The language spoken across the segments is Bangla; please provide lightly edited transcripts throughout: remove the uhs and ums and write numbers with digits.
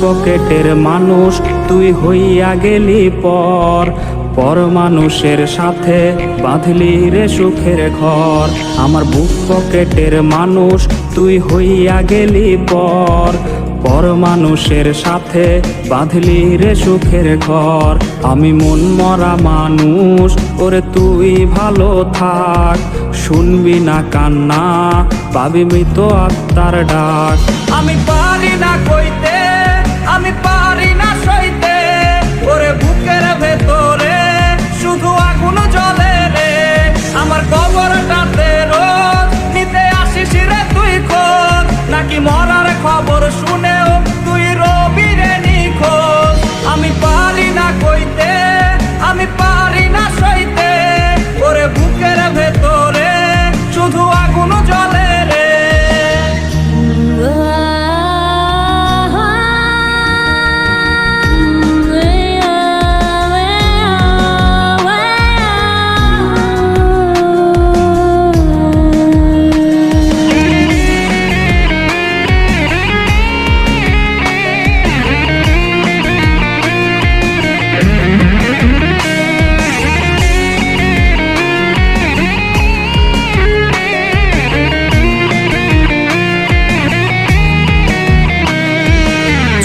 পকেটের মানুষ তুই হইয়া গেলি পর, পর মানুষের সাথে বাঁধলি রে সুখের ঘর। আমার বুক পকেটের মানুষ তুই হইয়া গেলি পর, পর মানুষের সাথে বাঁধলি রে সুখের ঘর। আমি মন মরা মানুষ, ওরে তুই ভালো থাক, শুনবি না কান্না পাবি মৃত আত্মার ডাক। আমি পারি না কইতে, আমি পারি না সইতে, ওরে বুকের ভেতরে শুধু আগুন জ্বলে রে। আমার কবরটাতে রোজ নিতে আসিস রে তুই খোঁজ, নাকি মরার খবর শুনেও তুই রবি রে নিখোঁজ। আমি পারি না কইতে, আমি পারি না সইতে, ওরে বুকের ভেতরে শুধু আগুন জ্বলে রে।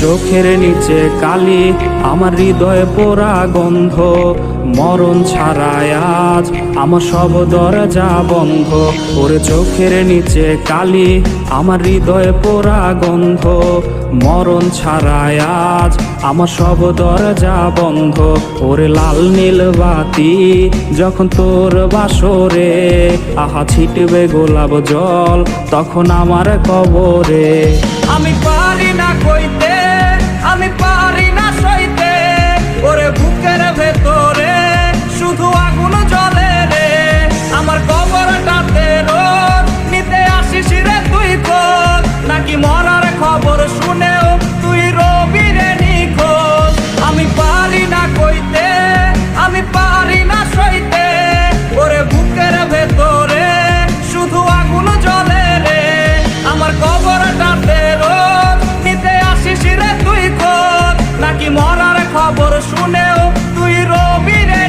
চোখের নিচে কালি, আমার হৃদয়ে পোড়া গন্ধ, মরণ ছাড়ায় আজ আমার সব দরজা বন্ধ। ওরে চোখের নিচে কালি, আমার হৃদয়ে পোড়া গন্ধ, মরণ ছাড়ায় আজ আমার সব দরজা বন্ধ। ওরে লাল নীল বাতি যখন তোর বাসরে, আহা ছিটবে গোলাপ জল তখন আমার কবরে। আমি পারি না কইতে, আমি পারি না সইতে, ওরে বুকের ভেতরে শুধু আগুন জ্বলে রে। আমার কবরটাতে রোজ নিতে আসিস রে তুই খোঁজ, নাকি মরার খবর শুনেও তুই রবি রে নিখোঁজ। আমি পারি না কইতে, আমি পারি না সইতে, ওরে বুকের ভেতরে শুধু আগুন জ্বলে রে। আমার কবরটাতে রোজ নিতে আসিস রে তুই খোঁজ, নাকি মরার খবর শুনেও তুই রবি রে।